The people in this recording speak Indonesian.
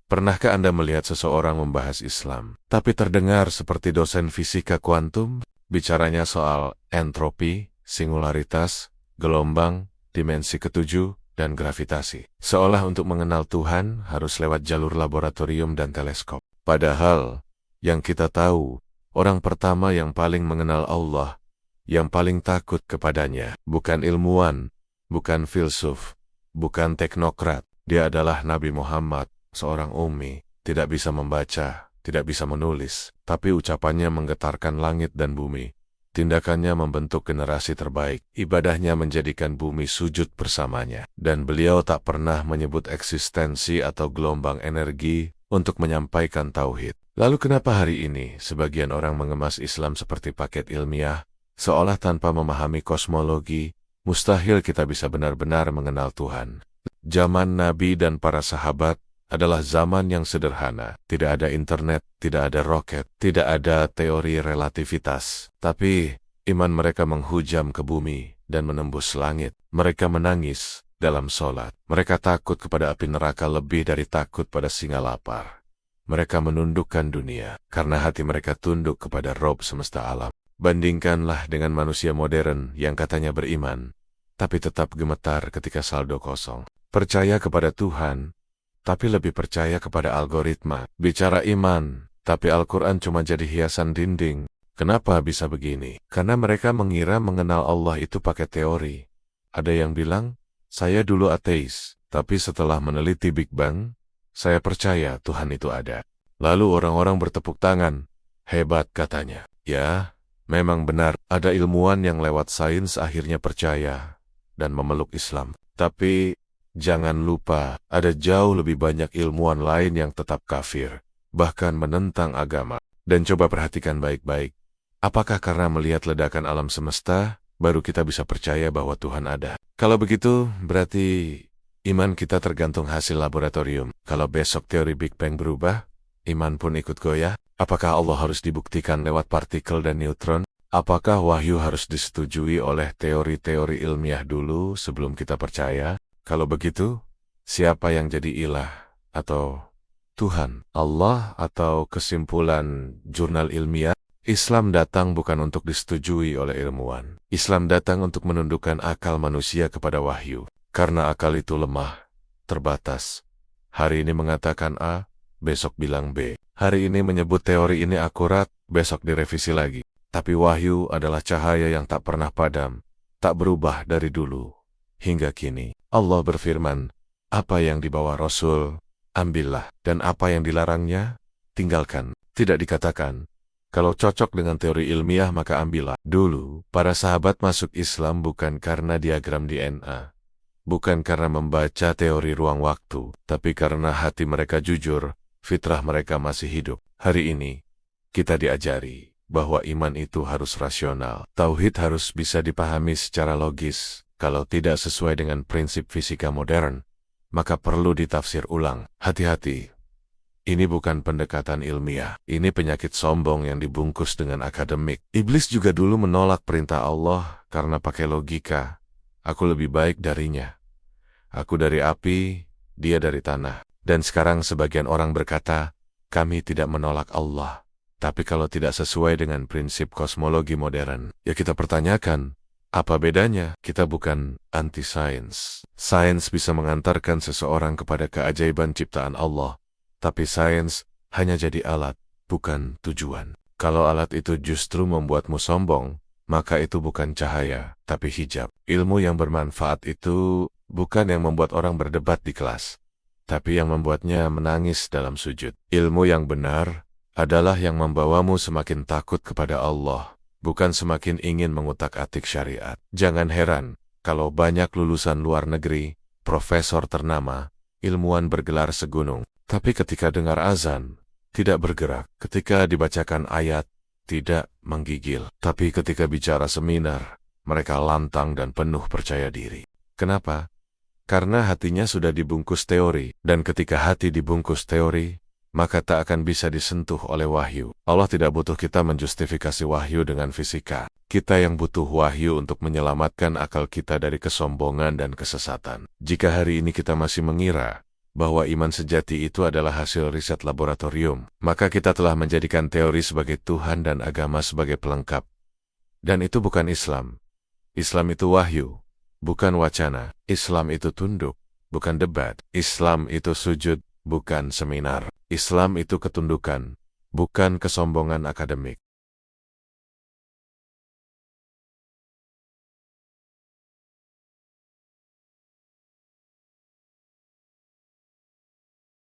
Pernahkah Anda melihat seseorang membahas Islam, tapi terdengar seperti dosen fisika kuantum, bicaranya soal entropi, singularitas, gelombang, dimensi ketujuh, dan gravitasi. Seolah untuk mengenal Tuhan harus lewat jalur laboratorium dan teleskop. Padahal, yang kita tahu, orang pertama yang paling mengenal Allah, yang paling takut kepadanya, bukan ilmuwan, bukan filsuf, bukan teknokrat. Dia adalah Nabi Muhammad, seorang ummi, tidak bisa membaca, tidak bisa menulis, tapi ucapannya menggetarkan langit dan bumi. Tindakannya membentuk generasi terbaik, ibadahnya menjadikan bumi sujud bersamanya, dan beliau tak pernah menyebut eksistensi atau gelombang energi untuk menyampaikan tauhid. Lalu kenapa hari ini sebagian orang mengemas Islam seperti paket ilmiah, seolah tanpa memahami kosmologi, mustahil kita bisa benar-benar mengenal Tuhan. Zaman Nabi dan para sahabat adalah zaman yang sederhana. Tidak ada internet, tidak ada roket, tidak ada teori relativitas. Tapi iman mereka menghujam ke bumi dan menembus langit. Mereka menangis dalam sholat. Mereka takut kepada api neraka lebih dari takut pada singa lapar. Mereka menundukkan dunia karena hati mereka tunduk kepada Rob semesta alam. Bandingkanlah dengan manusia modern yang katanya beriman, tapi tetap gemetar ketika saldo kosong. Percaya kepada Tuhan, tapi lebih percaya kepada algoritma. Bicara iman, tapi Al-Quran cuma jadi hiasan dinding. Kenapa bisa begini? Karena mereka mengira mengenal Allah itu pakai teori. Ada yang bilang, saya dulu ateis, tapi setelah meneliti Big Bang, saya percaya Tuhan itu ada. Lalu orang-orang bertepuk tangan. Hebat katanya. Ya, memang benar, ada ilmuwan yang lewat sains akhirnya percaya dan memeluk Islam. Tapi jangan lupa, ada jauh lebih banyak ilmuwan lain yang tetap kafir, bahkan menentang agama. Dan coba perhatikan baik-baik. Apakah karena melihat ledakan alam semesta, baru kita bisa percaya bahwa Tuhan ada? Kalau begitu, berarti iman kita tergantung hasil laboratorium. Kalau besok teori Big Bang berubah, iman pun ikut goyah. Apakah Allah harus dibuktikan lewat partikel dan neutron? Apakah wahyu harus disetujui oleh teori-teori ilmiah dulu sebelum kita percaya? Kalau begitu, siapa yang jadi ilah atau Tuhan? Allah atau kesimpulan jurnal ilmiah? Islam datang bukan untuk disetujui oleh ilmuwan. Islam datang untuk menundukkan akal manusia kepada wahyu. Karena akal itu lemah, terbatas. Hari ini mengatakan A, besok bilang B. Hari ini menyebut teori ini akurat, besok direvisi lagi. Tapi wahyu adalah cahaya yang tak pernah padam, tak berubah dari dulu hingga kini. Allah berfirman, apa yang dibawa Rasul, ambillah, dan apa yang dilarangnya, tinggalkan. Tidak dikatakan, kalau cocok dengan teori ilmiah maka ambillah. Dulu, para sahabat masuk Islam bukan karena diagram DNA, bukan karena membaca teori ruang waktu, tapi karena hati mereka jujur, fitrah mereka masih hidup. Hari ini, kita diajari bahwa iman itu harus rasional. Tauhid harus bisa dipahami secara logis. Kalau tidak sesuai dengan prinsip fisika modern, maka perlu ditafsir ulang. Hati-hati. Ini bukan pendekatan ilmiah. Ini penyakit sombong yang dibungkus dengan akademik. Iblis juga dulu menolak perintah Allah karena pakai logika. Aku lebih baik darinya. Aku dari api, dia dari tanah. Dan sekarang sebagian orang berkata, kami tidak menolak Allah. Tapi kalau tidak sesuai dengan prinsip kosmologi modern, ya kita pertanyakan, apa bedanya? Kita bukan anti-sains. Sains bisa mengantarkan seseorang kepada keajaiban ciptaan Allah, tapi sains hanya jadi alat, bukan tujuan. Kalau alat itu justru membuatmu sombong, maka itu bukan cahaya, tapi hijab. Ilmu yang bermanfaat itu bukan yang membuat orang berdebat di kelas, tapi yang membuatnya menangis dalam sujud. Ilmu yang benar adalah yang membawamu semakin takut kepada Allah, bukan semakin ingin mengutak-atik syariat. Jangan heran kalau banyak lulusan luar negeri, profesor ternama, ilmuwan bergelar segunung, tapi ketika dengar azan, tidak bergerak. Ketika dibacakan ayat, tidak menggigil. Tapi ketika bicara seminar, mereka lantang dan penuh percaya diri. Kenapa? Karena hatinya sudah dibungkus teori, dan ketika hati dibungkus teori, maka tak akan bisa disentuh oleh wahyu. Allah tidak butuh kita menjustifikasi wahyu dengan fisika. Kita yang butuh wahyu untuk menyelamatkan akal kita dari kesombongan dan kesesatan. Jika hari ini kita masih mengira bahwa iman sejati itu adalah hasil riset laboratorium, maka kita telah menjadikan teori sebagai Tuhan dan agama sebagai pelengkap. Dan itu bukan Islam. Islam itu wahyu, bukan wacana. Islam itu tunduk, bukan debat. Islam itu sujud, bukan seminar. Islam itu ketundukan, bukan kesombongan akademik.